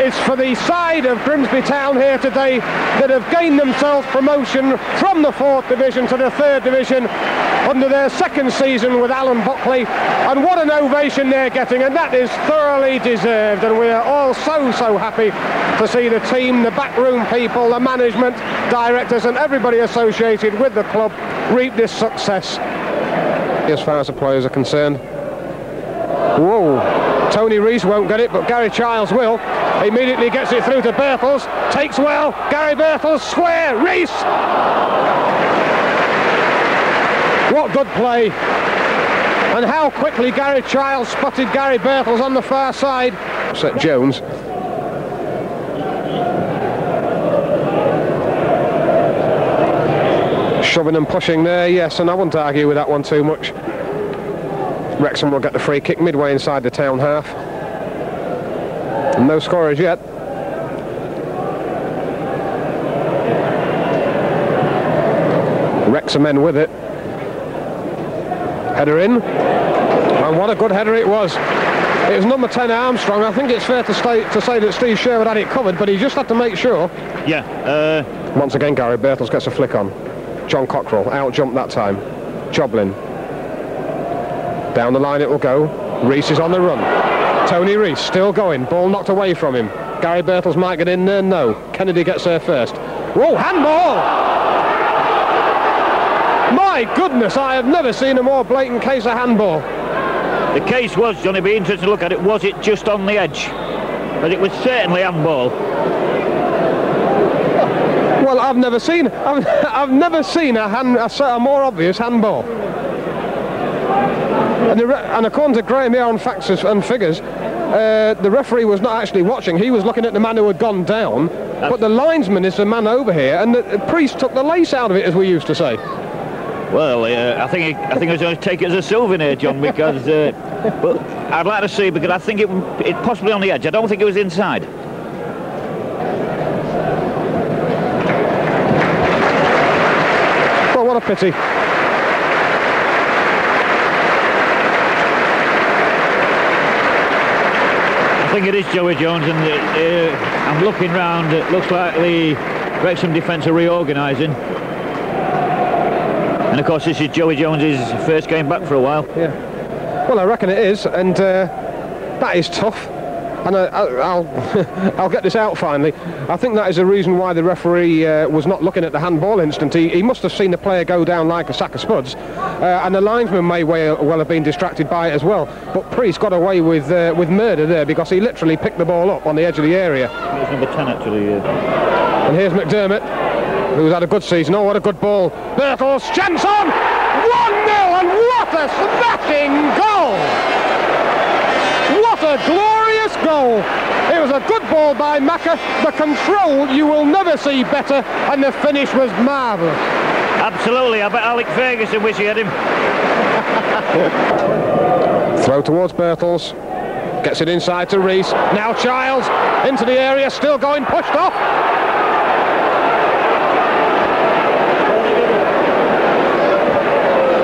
is for the side of Grimsby Town here today that have gained themselves promotion from the 4th Division to the 3rd Division under their 2nd season with Alan Buckley, and what an ovation they're getting, and that is thoroughly deserved, and we are all so happy to see the team, the backroom people, the management, directors and everybody associated with the club reap this success. As far as the players are concerned, whoa, Tony Rees won't get it, but Gary Childs will. Immediately gets it through to Birtles, takes well, Gary Birtles, square, Rees! What good play, and how quickly Gary Childs spotted Gary Birtles on the far side. Set Jones. Shoving and pushing there, yes, and I wouldn't argue with that one too much. Wrexham will get the free kick midway inside the town half. And no scorers yet. Wrexham men with it. Header in. And what a good header it was. It was number 10 Armstrong. I think it's fair to say that Steve Sherwood had it covered, but he just had to make sure. Yeah. Once again, Gary Birtles gets a flick on. John Cockrell out jumped that time. Joblin. Down the line it will go. Rees is on the run. Tony Rees still going. Ball knocked away from him. Gary Birtles might get in there. No. Kennedy gets there first. Whoa, handball! My goodness, I have never seen a more blatant case of handball. The case was, Johnny, it'd be interesting to look at it. Was it just on the edge? But it was certainly handball. Well, I've never seen a more obvious handball. And according to Graham here on facts and figures, the referee was not actually watching. He was looking at the man who had gone down. But the linesman is the man over here, and the priest took the lace out of it, as we used to say. Well, I think I was going to take it as a souvenir, John, because. But I'd like to see, because I think it possibly on the edge. I don't think it was inside. Well, what a pity. I think it is Joey Jones, and I'm looking round. It looks like the Wrexham defence are reorganising. And of course, this is Joey Jones's first game back for a while. Yeah. Well, I reckon it is, and that is tough. And I'll get this out finally. I think that is the reason why the referee was not looking at the handball instant. He must have seen the player go down like a sack of spuds, and the linesman may well have been distracted by it as well. But Priest got away with murder there, because he literally picked the ball up on the edge of the area. It was number 10 actually. And here's McDermott, who's had a good season. Oh, what a good ball. Birtles, chance on! 1-0, and what a smashing goal! What a glorious goal! It was a good ball by Macca. The control you will never see better, and the finish was marvellous. Absolutely, I bet Alec Ferguson wish he had him. Throw towards Birtles. Gets it inside to Rees. Now Childs into the area, still going, pushed off.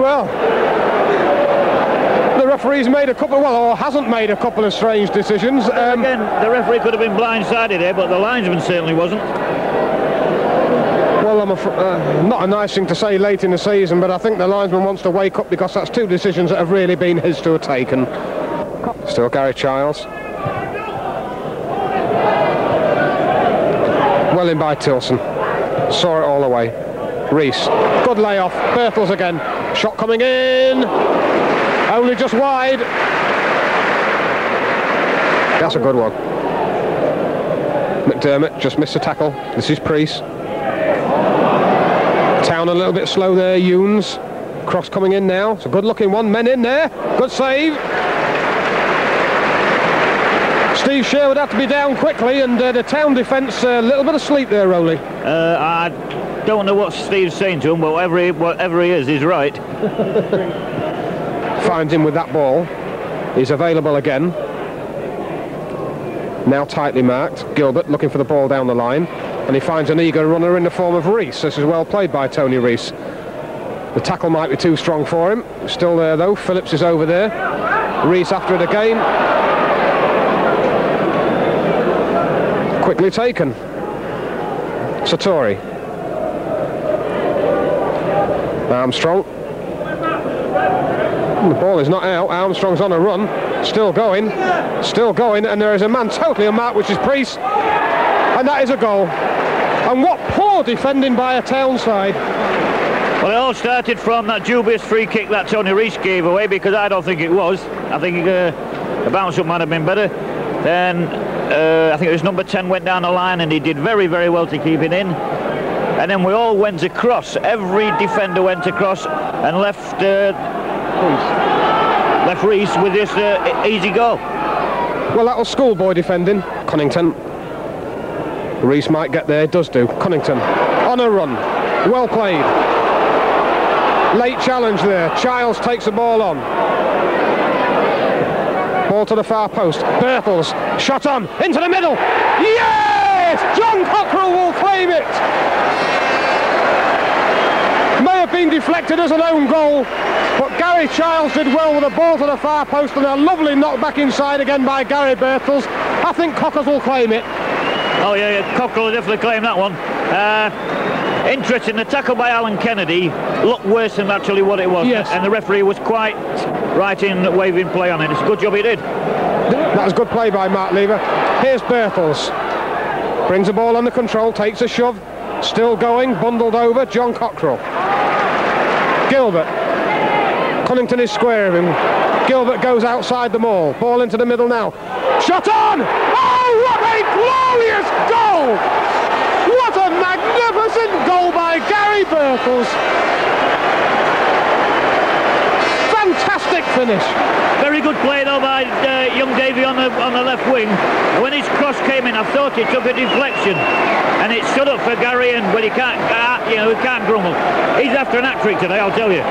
Well, the referee's made a couple, or hasn't made a couple of strange decisions. Again, the referee could have been blindsided here, but the linesman certainly wasn't. Well, not a nice thing to say late in the season, but I think the linesman wants to wake up, because that's two decisions that have really been his to have taken. Still Gary Childs. Well in by Tilson. Saw it all the way. Rees. Good layoff. Birtles again. Shot coming in. Only just wide. That's a good one. McDermott just missed the tackle. This is Priest. Town a little bit slow there. Younes. Cross coming in now. It's a good looking one. Men in there. Good save. Steve Sherwood had to be down quickly, and the town defence a little bit asleep there, Rowley. I don't know what Steve's saying to him, but whatever he is, he's right. Finds him with that ball. He's available again. Now tightly marked. Gilbert looking for the ball down the line, and he finds an eager runner in the form of Rees. This is well played by Tony Rees. The tackle might be too strong for him. Still there though. Phillips is over there. Rees after it again. Quickly taken. Satori. Armstrong. The ball is not out. Armstrong's on a run. Still going, and there is a man totally unmarked, which is Priest, and that is a goal. And what poor defending by a Town side. Well, it all started from that dubious free kick that Tony Rees gave away, because I don't think it was. I think a bounce-up might have been better. Then I think it was number 10 went down the line, and he did very, very well to keep it in. And then we all went across. Every defender went across and left Rees with this easy goal. Well, that was schoolboy defending. Cunnington. Rees might get there, does do. Cunnington on a run. Well played. Late challenge there. Childs takes the ball on. Ball to the far post. Birtles. Shot on. Into the middle. Yes! John Cockrell will claim it. May have been deflected as an own goal, but Gary Childs did well with a ball to the far post and a lovely knock back inside again by Gary Birtles. I think Cockers will claim it. Oh yeah, Cockrell will definitely claim that one. Interesting, the tackle by Alan Kennedy looked worse than actually what it was. Yes. And the referee was quite right in waving play on it. It's a good job he did. That was good play by Mark Lever. Here's Birtles. Brings the ball under control, takes a shove. Still going, bundled over, John Cockrell. Gilbert. Cunnington is square of him. Gilbert goes outside the maul. Ball into the middle now. Shot on! Oh, what a glorious goal! What a magnificent goal by Gary Birtles. Fantastic finish. Very good play though by young Davy on the left wing. When his cross came in, I thought he took a deflection, and it stood up for Gary, and but he can't grumble. He's after an hat-trick today, I'll tell you.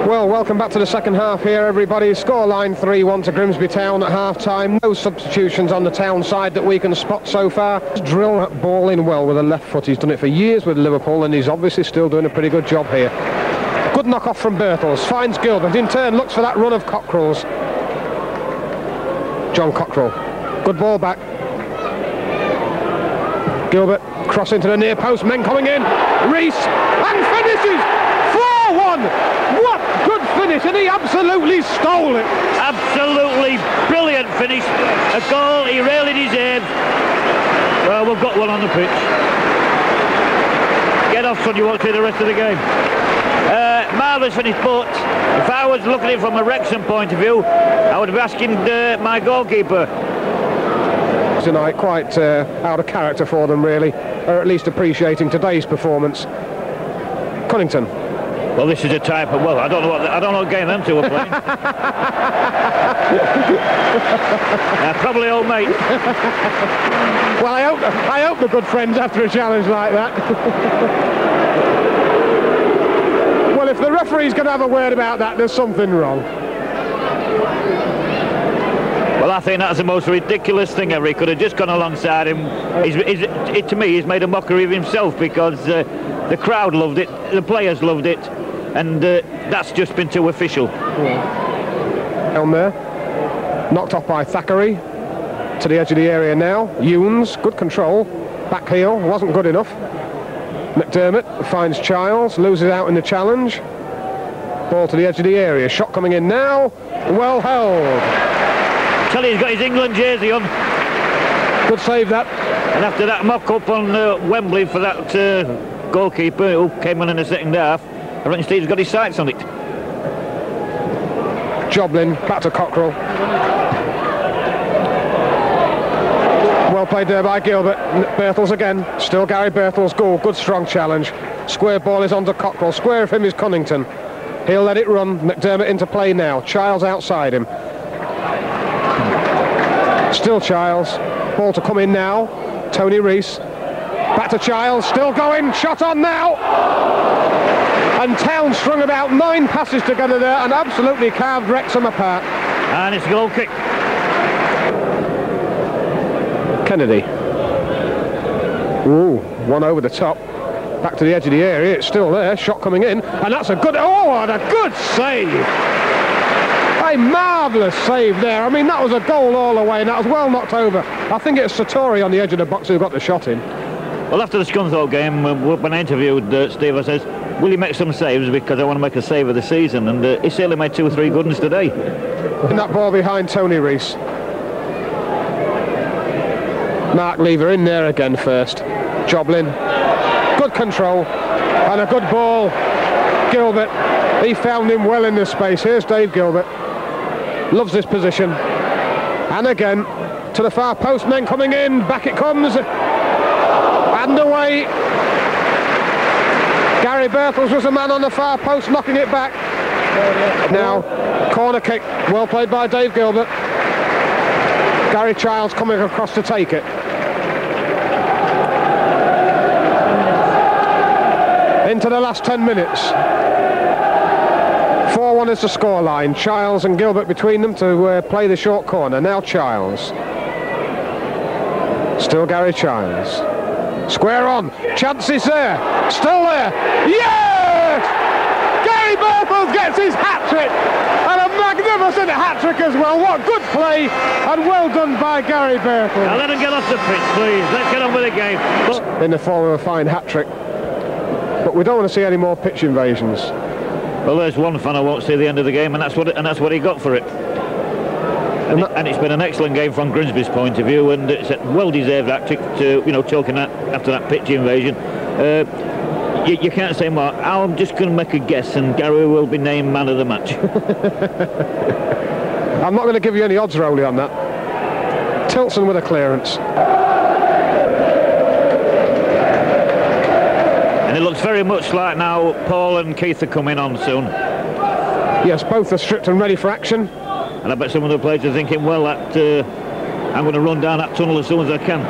Well, welcome back to the second half here, everybody. Scoreline 3-1 to Grimsby Town at half-time. No substitutions on the Town side that we can spot so far. Drill that ball in well with a left foot. He's done it for years with Liverpool, and he's obviously still doing a pretty good job here. Good knock-off from Birtles. Finds Gilbert. In turn, looks for that run of Cockrell's. John Cockrell. Good ball back. Gilbert. Cross into the near post. Men coming in. Rees. And finishes. 4-1. What good finish, and he absolutely stole it. Absolutely brilliant finish. A goal he really deserved. Well, we've got one on the pitch. Get off, son, you won't see the rest of the game. Marvellous finish, but if I was looking at it from a Wrexham point of view, I would be asking my goalkeeper. Tonight, quite out of character for them, really, or at least appreciating today's performance. Cunnington. Well, this is a type of, well, I don't know what game them two are playing. Probably old mate. Well, I hope they're good friends after a challenge like that. Well, if the referee's going to have a word about that, there's something wrong. Well, I think that's the most ridiculous thing ever. He could have just gone alongside him. To me, he's made a mockery of himself, because the crowd loved it, the players loved it, and that's just been too official. Down there, knocked off by Thackeray, to the edge of the area now. Younes, good control, back heel, wasn't good enough. McDermott finds Childs, loses out in the challenge. Ball to the edge of the area, shot coming in now, well held. Tell you, he's got his England jersey on. Good save that. And after that mock-up on Wembley for that goalkeeper who came on in the second half, I reckon Steve's got his sights on it. Joblin, back to Cockrell. Well played there by Gilbert. Birtles again. Still Gary Birtles. Goal. Good strong challenge. Square ball is on to Cockrell. Square of him is Cunnington. He'll let it run. McDermott into play now. Childs outside him. Still Childs. Ball to come in now. Tony Rees. Back to Childs. Still going. Shot on now. And Town strung about 9 passes together there and absolutely carved Wrexham apart. And it's a goal kick. Kennedy. Ooh, one over the top. Back to the edge of the area. It's still there. Shot coming in. And that's a good... Oh, and a good save. A marvellous save there. I mean, that was a goal all the way, and that was well knocked over. I think it's Satori on the edge of the box who got the shot in. Well, after the Scunthorpe game, when I interviewed Steve, I says, will you make some saves, because I want to make a save of the season, and he certainly made 2 or 3 good ones today. And that ball behind Tony Rees. Mark Lever in there again first. Joblin, good control, and a good ball. Gilbert, he found him well in this space. Here's Dave Gilbert, loves this position, and again to the far post, men coming in, back it comes, and away. Gary Birtles was the man on the far post knocking it back. Now, corner kick, well played by Dave Gilbert. Gary Childs coming across to take it. Into the last 10 minutes. 4-1 is the scoreline. Childs and Gilbert between them to play the short corner. Now Childs. Still Gary Childs. Square on. Chance is there. Still there. Yes! Gary Birtles gets his hat-trick. And a magnificent hat-trick as well. What good play, and well done by Gary Birtles. Now let him get off the pitch, please. Let's get on with the game. In the form of a fine hat-trick. But we don't want to see any more pitch invasions. Well, there's one fan I won't see the end of the game, and that's what he got for it. And it's been an excellent game from Grimsby's point of view, and it's a well-deserved hat-trick to, choking after that pitch invasion. You can't say more. I'm just going to make a guess, and Gary will be named man of the match. I'm not going to give you any odds, Rowley, on that. Tilson with a clearance. And it looks very much like now Paul and Keith are coming on soon. Yes, both are stripped and ready for action. And I bet some of the players are thinking, well, I'm going to run down that tunnel as soon as I can.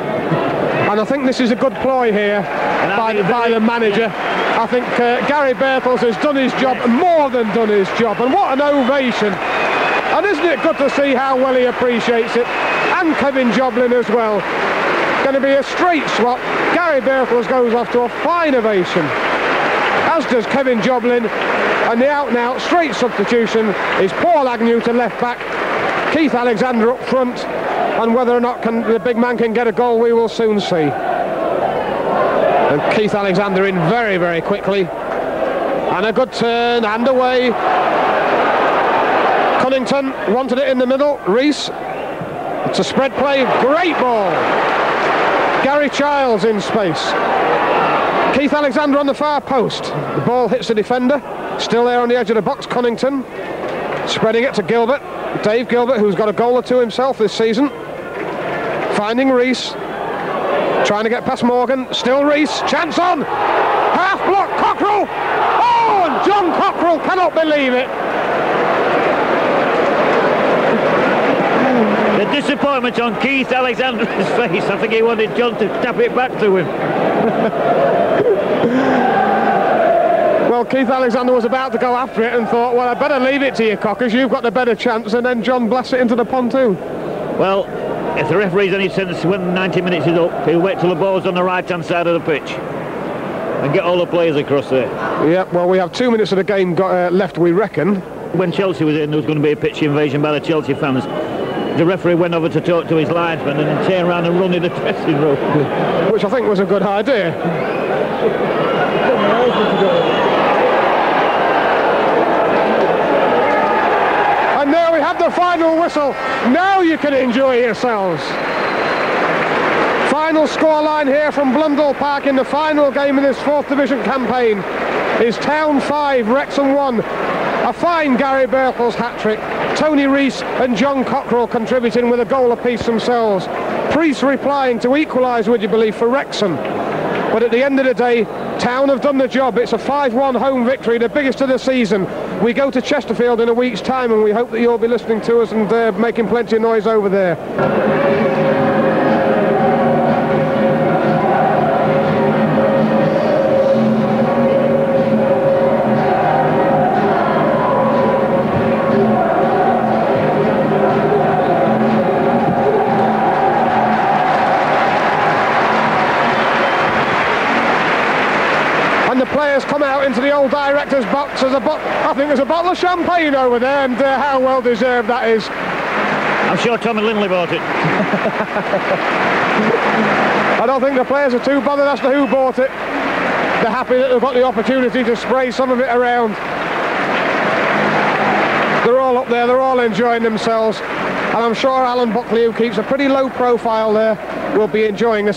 And I think this is a good ploy here by the manager. I think Gary Birtles has done his job, more than done his job. And what an ovation. And isn't it good to see how well he appreciates it? And Kevin Joblin as well. Going to be a straight swap. Gary Birtles goes off to a fine ovation, as does Kevin Joblin. And the out-and-out straight substitution is Paul Agnew to left back, Keith Alexander up front, and whether or not the big man can get a goal, we will soon see. And Keith Alexander in very, very quickly, and a good turn and away. Cunnington wanted it in the middle. Rees, it's a spread play, great ball. Gary Childs in space. Keith Alexander on the far post. The ball hits the defender. Still there on the edge of the box, Cunnington. Spreading it to Gilbert. Dave Gilbert, who's got a goal or two himself this season. Finding Rees. Trying to get past Morgan. Still Rees. Chance on. Half block. Cockrell. Oh, and John Cockrell cannot believe it. The disappointment on Keith Alexander's face. I think he wanted John to tap it back to him. Well, Keith Alexander was about to go after it and thought, well, I better leave it to you, Cockers, you've got the better chance, and then John blasts it into the pontoon. Well, if the referee's any sense, when 90 minutes is up, he'll wait till the ball's on the right-hand side of the pitch and get all the players across there. Yeah, well, we have 2 minutes of the game left, we reckon. When Chelsea was in, there was going to be a pitch invasion by the Chelsea fans. The referee went over to talk to his linesman and then turned around and run in the dressing room. Which I think was a good idea. And now we have the final whistle. Now you can enjoy yourselves. Final scoreline here from Blundell Park in the final game of this 4th Division campaign is Town 5, Wrexham 1. A fine Gary Birtles hat-trick. Tony Rees and John Cockrell contributing with a goal apiece themselves. Priest replying to equalise, would you believe, for Wrexham. But at the end of the day, Town have done the job. It's a 5-1 home victory, the biggest of the season. We go to Chesterfield in a week's time, and we hope that you'll be listening to us and making plenty of noise over there. Players come out into the old director's director's box. I think there's a bottle of champagne over there, and how well deserved that is. I'm sure Tommy Lindley bought it. I don't think the players are too bothered as to who bought it. They're happy that they've got the opportunity to spray some of it around. They're all up there, they're all enjoying themselves, and I'm sure Alan Buckley, who keeps a pretty low profile there, will be enjoying this.